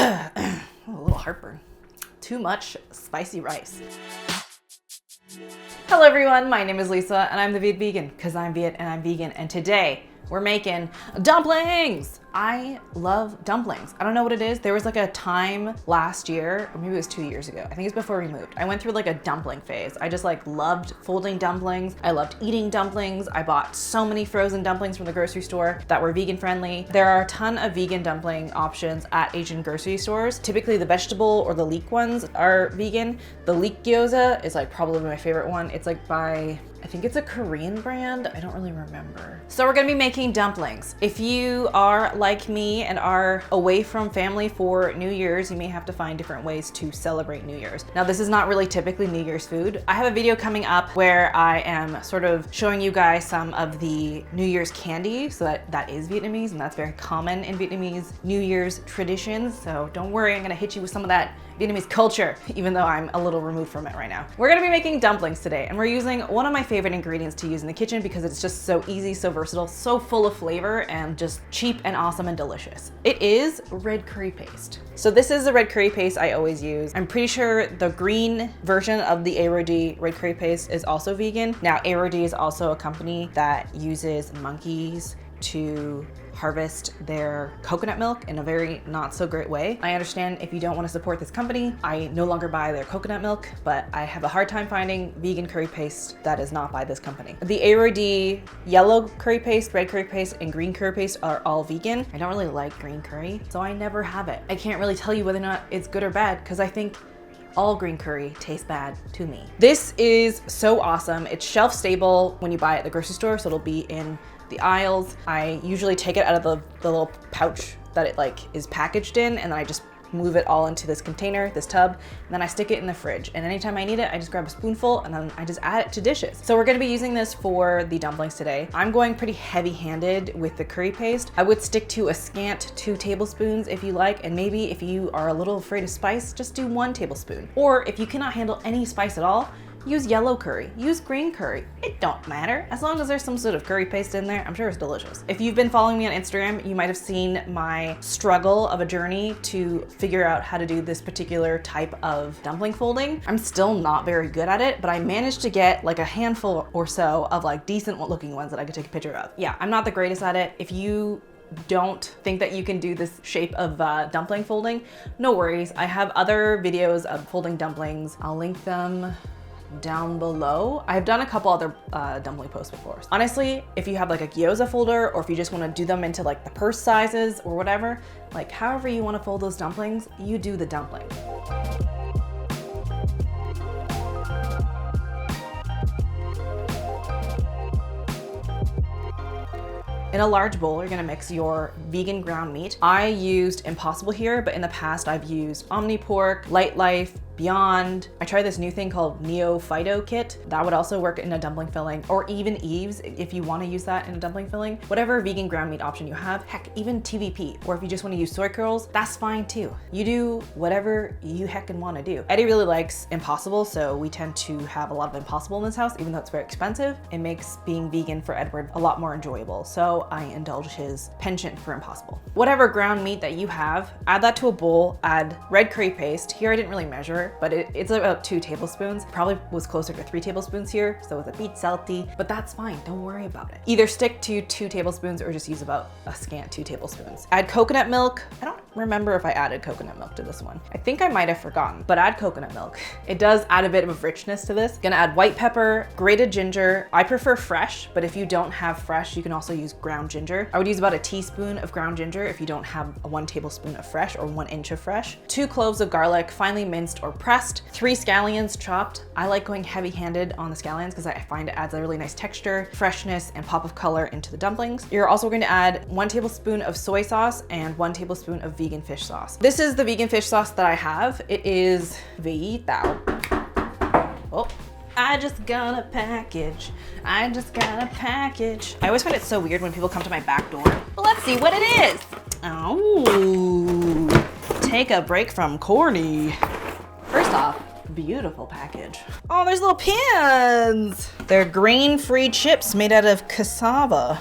A little heartburn. Too much spicy rice. Hello everyone, my name is Lisa and I'm the Viet vegan because I'm Viet and I'm vegan, and today we're making dumplings. I love dumplings. I don't know what it is. There was like a time last year, or maybe it was 2 years ago. I think it's before we moved. I went through like a dumpling phase. I just like loved folding dumplings. I loved eating dumplings. I bought so many frozen dumplings from the grocery store that were vegan friendly. There are a ton of vegan dumpling options at Asian grocery stores. Typically the vegetable or the leek ones are vegan. The leek gyoza is like probably my favorite one. It's like by, I think it's a Korean brand. I don't really remember. So we're gonna be making dumplings. If you are like me and are away from family for New Year's, you may have to find different ways to celebrate New Year's. Now this is not really typically New Year's food. I have a video coming up where I am sort of showing you guys some of the New Year's candy. So that is Vietnamese, and that's very common in Vietnamese New Year's traditions. So don't worry, I'm gonna hit you with some of that Vietnamese culture, even though I'm a little removed from it right now. We're gonna be making dumplings today, and we're using one of my favorite ingredients to use in the kitchen because it's just so easy, so versatile, so full of flavor, and just cheap and awesome and delicious. It is red curry paste. So this is the red curry paste I always use. I'm pretty sure the green version of the A-Rodi red curry paste is also vegan. Now, A-Rodi is also a company that uses monkeys to harvest their coconut milk in a very not so great way. I understand if you don't want to support this company. I no longer buy their coconut milk, but I have a hard time finding vegan curry paste that is not by this company. The A-Rodi yellow curry paste, red curry paste, and green curry paste are all vegan. I don't really like green curry, so I never have it. I can't really tell you whether or not it's good or bad because I think all green curry tastes bad to me. This is so awesome. It's shelf stable when you buy it at the grocery store, so it'll be in the aisles. I usually take it out of the little pouch that it like is packaged in, and then I just move it all into this container, this tub, and then I stick it in the fridge. And anytime I need it, I just grab a spoonful and then I just add it to dishes. So we're gonna be using this for the dumplings today. I'm going pretty heavy-handed with the curry paste. I would stick to a scant 2 tablespoons if you like, and maybe if you are a little afraid of spice, just do 1 tablespoon. Or if you cannot handle any spice at all, use yellow curry, use green curry. It don't matter. As long as there's some sort of curry paste in there, I'm sure it's delicious. If you've been following me on Instagram, you might have seen my struggle of a journey to figure out how to do this particular type of dumpling folding. I'm still not very good at it, but I managed to get like a handful or so of like decent looking ones that I could take a picture of. Yeah, I'm not the greatest at it. If you don't think that you can do this shape of dumpling folding, no worries. I have other videos of folding dumplings. I'll link them down below. I've done a couple other dumpling posts before. Honestly, if you have like a gyoza folder, or if you just want to do them into like the purse sizes or whatever, like however you want to fold those dumplings, you do the dumpling. In a large bowl, you're gonna mix your vegan ground meat. I used Impossible here, but in the past I've used Omni Pork, Light Life, Beyond. I tried this new thing called Neo Phyto Kit. That would also work in a dumpling filling, or even Eve's if you want to use that in a dumpling filling. Whatever vegan ground meat option you have, heck, even TVP, or if you just want to use soy curls, that's fine too. You do whatever you heckin' want to do. Eddie really likes Impossible, so we tend to have a lot of Impossible in this house, even though it's very expensive. It makes being vegan for Edward a lot more enjoyable, so I indulge his penchant for Impossible. Whatever ground meat that you have, add that to a bowl, add red curry paste. Here I didn't really measure, but it's about 2 tablespoons. Probably was closer to 3 tablespoons here, so it's a bit salty, but that's fine, don't worry about it. Either stick to 2 tablespoons or just use about a scant 2 tablespoons. Add coconut milk. I don't remember if I added coconut milk to this one. I think I might have forgotten, but add coconut milk. It does add a bit of richness to this. Gonna add white pepper, grated ginger. I prefer fresh, but if you don't have fresh, you can also use ground ginger. I would use about a teaspoon of ground ginger if you don't have a 1 tablespoon of fresh or 1 inch of fresh. 2 cloves of garlic, finely minced or pressed. 3 scallions chopped. I like going heavy-handed on the scallions because I find it adds a really nice texture, freshness, and pop of color into the dumplings. You're also going to add 1 tablespoon of soy sauce and 1 tablespoon of vegan fish sauce. This is the vegan fish sauce that I have. It is Viet Kieu. Oh, I just got a package. I just got a package. I always find it so weird when people come to my back door. Well, let's see what it is. Oh, take a break from corny. First off, beautiful package. Oh, there's little pins. They're grain-free chips made out of cassava.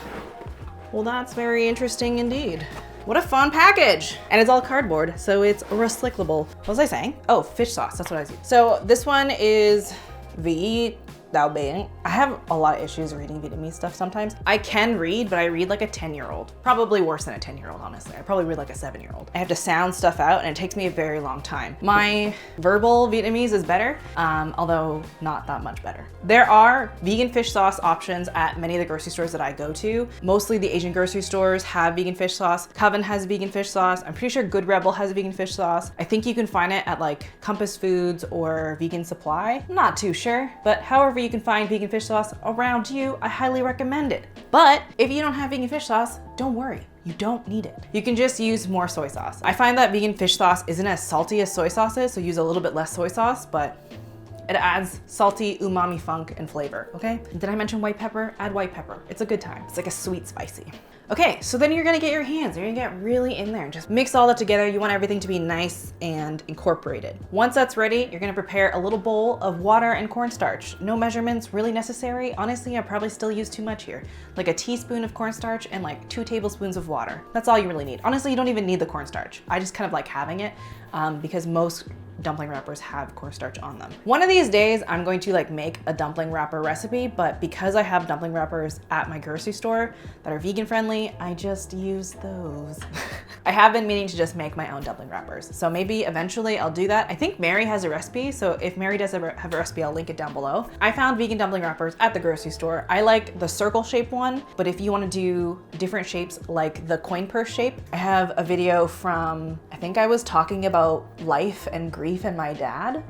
Well, that's very interesting indeed. What a fun package. And it's all cardboard, so it's recyclable. What was I saying? Oh, fish sauce, that's what I see. So this one is Viet Kieu. I have a lot of issues reading Vietnamese stuff sometimes. I can read, but I read like a 10-year-old. Probably worse than a 10-year-old, honestly. I probably read like a 7-year-old. I have to sound stuff out and it takes me a very long time. My verbal Vietnamese is better, although not that much better. There are vegan fish sauce options at many of the grocery stores that I go to. Mostly the Asian grocery stores have vegan fish sauce. Coven has vegan fish sauce. I'm pretty sure Good Rebel has vegan fish sauce. I think you can find it at like Compass Foods or Vegan Supply. I'm not too sure, but however you can find vegan fish sauce around you, I highly recommend it. But if you don't have vegan fish sauce, don't worry. You don't need it. You can just use more soy sauce. I find that vegan fish sauce isn't as salty as soy sauce is, so use a little bit less soy sauce, but it adds salty umami funk and flavor, okay? Did I mention white pepper? Add white pepper. It's a good time. It's like a sweet spicy. Okay, so then you're gonna get your hands, you're gonna get really in there and just mix all that together. You want everything to be nice and incorporated. Once that's ready, you're gonna prepare a little bowl of water and cornstarch. No measurements really necessary. Honestly, I probably still use too much here. Like a teaspoon of cornstarch and like 2 tablespoons of water. That's all you really need. Honestly, you don't even need the cornstarch. I just kind of like having it because most dumpling wrappers have cornstarch on them. One of these days, I'm going to like make a dumpling wrapper recipe, but because I have dumpling wrappers at my grocery store that are vegan friendly, I just use those. I have been meaning to just make my own dumpling wrappers. So maybe eventually I'll do that. I think Mary has a recipe. So if Mary does have a recipe, I'll link it down below. I found vegan dumpling wrappers at the grocery store. I like the circle shaped one, but if you want to do different shapes like the coin purse shape, I have a video from, I think I was talking about life and grief and my dad.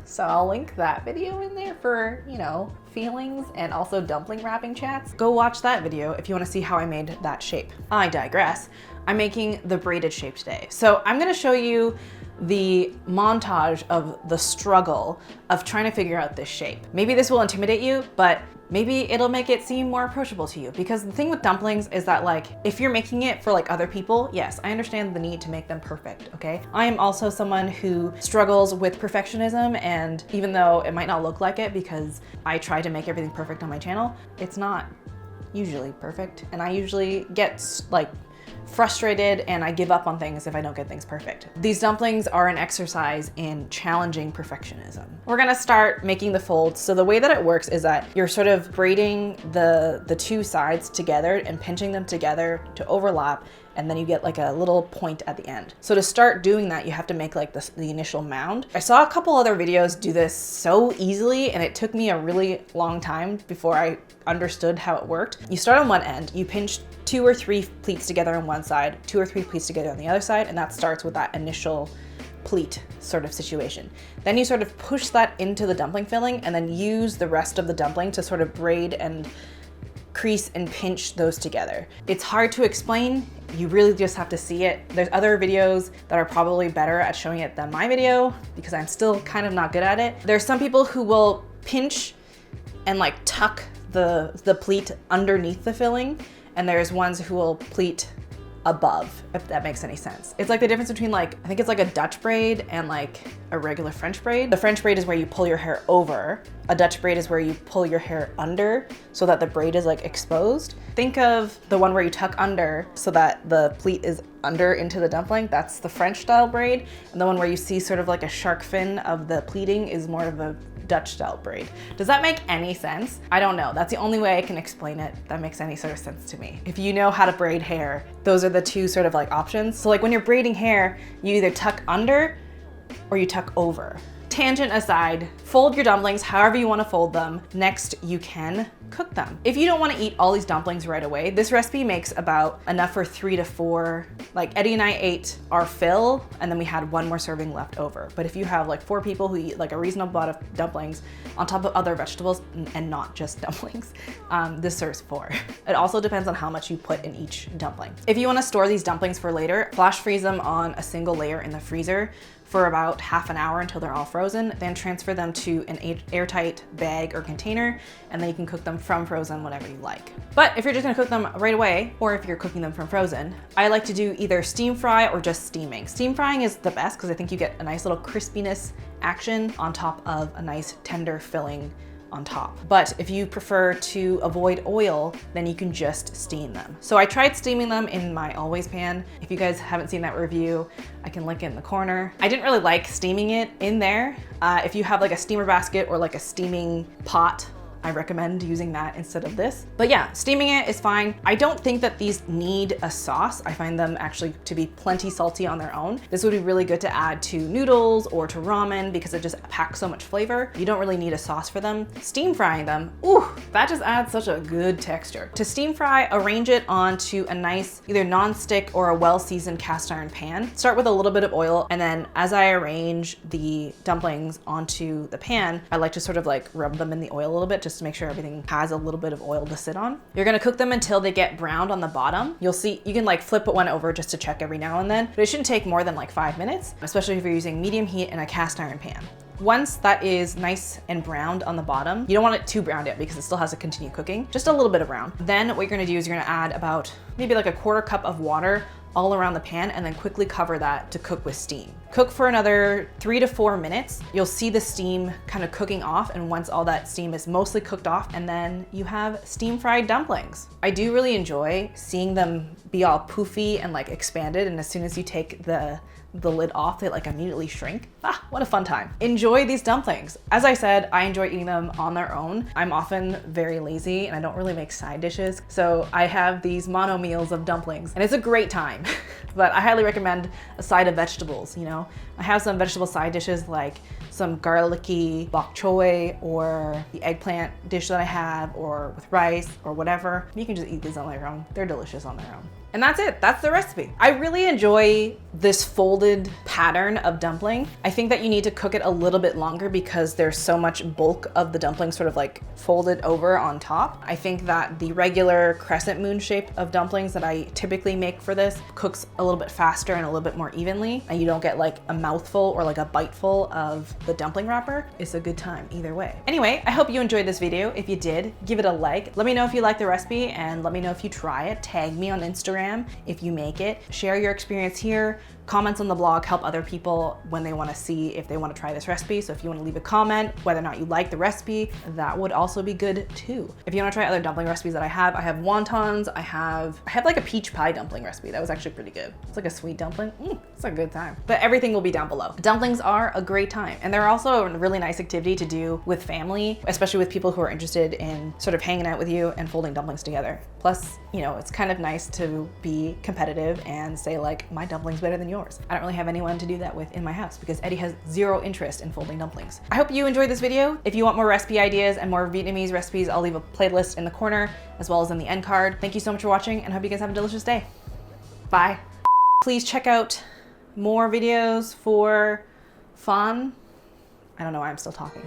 So I'll link that video in there for, you know, feelings and also dumpling wrapping chats. Go watch that video if you want to see how I made that shape. I digress. I'm making the braided shape today. So I'm gonna show you the montage of the struggle of trying to figure out this shape. Maybe this will intimidate you, but maybe it'll make it seem more approachable to you. Because the thing with dumplings is that like, if you're making it for like other people, yes, I understand the need to make them perfect, okay? I am also someone who struggles with perfectionism, and even though it might not look like it because I try to make everything perfect on my channel, it's not usually perfect. And I usually get like frustrated and I give up on things if I don't get things perfect. These dumplings are an exercise in challenging perfectionism. We're gonna start making the folds. So the way that it works is that you're sort of braiding the 2 sides together and pinching them together to overlap, and then you get like a little point at the end. So to start doing that, you have to make like the initial mound. I saw a couple other videos do this so easily, and it took me a really long time before I understood how it worked. You start on one end, you pinch 2 or 3 pleats together on one side, 2 or 3 pleats together on the other side, and that starts with that initial pleat sort of situation. Then you sort of push that into the dumpling filling and then use the rest of the dumpling to sort of braid and crease and pinch those together. It's hard to explain. You really just have to see it. There's other videos that are probably better at showing it than my video because I'm still kind of not good at it. There's some people who will pinch and like tuck the pleat underneath the filling, and there's ones who will pleat above, if that makes any sense. It's like the difference between like, I think it's like a Dutch braid and like a regular French braid. The French braid is where you pull your hair over. A Dutch braid is where you pull your hair under so that the braid is like exposed. Think of the one where you tuck under so that the pleat is under into the dumpling. That's the French style braid. And the one where you see sort of like a shark fin of the pleating is more of a Dutch style braid. Does that make any sense? I don't know. That's the only way I can explain it that makes any sort of sense to me. If you know how to braid hair, those are the 2 sort of like options. So like when you're braiding hair, you either tuck under or you tuck over. Tangent aside, fold your dumplings however you want to fold them. Next, you can cook them. If you don't want to eat all these dumplings right away, this recipe makes about enough for 3 to 4. Like Eddie and I ate our fill and then we had 1 more serving left over. But if you have like 4 people who eat like a reasonable amount of dumplings on top of other vegetables and not just dumplings, this serves 4. It also depends on how much you put in each dumpling. If you want to store these dumplings for later, flash freeze them on a single layer in the freezer for about half an hour until they're all frozen, then transfer them to an airtight bag or container, and then you can cook them from frozen whenever you like. But if you're just gonna cook them right away, or if you're cooking them from frozen, I like to do either steam fry or just steaming. Steam frying is the best because I think you get a nice little crispiness action on top of a nice tender filling on top. But if you prefer to avoid oil, then you can just steam them. So I tried steaming them in my Always pan. If you guys haven't seen that review, I can link it in the corner. I didn't really like steaming it in there. If you have like a steamer basket or like a steaming pot, I recommend using that instead of this. But yeah, steaming it is fine. I don't think that these need a sauce. I find them actually to be plenty salty on their own. This would be really good to add to noodles or to ramen because it just packs so much flavor. You don't really need a sauce for them. Steam frying them, ooh, that just adds such a good texture. To steam fry, arrange it onto a nice either non-stick or a well-seasoned cast iron pan. Start with a little bit of oil, and then as I arrange the dumplings onto the pan, I like to sort of like rub them in the oil a little bit just to make sure everything has a little bit of oil to sit on. You're gonna cook them until they get browned on the bottom. You'll see, you can like flip one over just to check every now and then, but it shouldn't take more than like 5 minutes, especially if you're using medium heat in a cast iron pan. Once that is nice and browned on the bottom, you don't want it too browned yet because it still has to continue cooking, just a little bit of brown. Then what you're gonna do is you're gonna add about maybe like a 1/4 cup of water all around the pan and then quickly cover that to cook with steam. Cook for another 3 to 4 minutes. You'll see the steam kind of cooking off, and once all that steam is mostly cooked off, and then you have steam fried dumplings. I do really enjoy seeing them be all poofy and like expanded, and as soon as you take the lid off, they like immediately shrink. Ah, what a fun time. Enjoy these dumplings. As I said, I enjoy eating them on their own. I'm often very lazy and I don't really make side dishes. So I have these mono meals of dumplings and it's a great time. But I highly recommend a side of vegetables, you know? I have some vegetable side dishes like some garlicky bok choy or the eggplant dish that I have, or with rice or whatever. You can just eat these on their own. They're delicious on their own. And that's it, that's the recipe. I really enjoy this folded pattern of dumpling. I think that you need to cook it a little bit longer because there's so much bulk of the dumpling sort of like folded over on top. I think that the regular crescent moon shape of dumplings that I typically make for this cooks a little bit faster and a little bit more evenly, and you don't get like a mouthful or like a biteful of the dumpling wrapper. It's a good time either way. Anyway, I hope you enjoyed this video. If you did, give it a like. Let me know if you like the recipe and let me know if you try it. Tag me on Instagram if you make it. Share your experience here. Comments on the blog help other people when they want to see if they want to try this recipe. So if you want to leave a comment whether or not you like the recipe, that would also be good too. If you want to try other dumpling recipes that I have wontons, I have like a peach pie dumpling recipe that was actually pretty good. It's like a sweet dumpling. It's a good time. But everything will be down below. Dumplings are a great time, and they're also a really nice activity to do with family, especially with people who are interested in sort of hanging out with you and folding dumplings together. Plus, you know, it's kind of nice to be competitive and say like, my dumpling's better than yours. I don't really have anyone to do that with in my house because Eddie has zero interest in folding dumplings. I hope you enjoyed this video. If you want more recipe ideas and more Vietnamese recipes, I'll leave a playlist in the corner as well as in the end card. Thank you so much for watching and hope you guys have a delicious day. Bye. Please check out more videos for fun. I don't know why I'm still talking.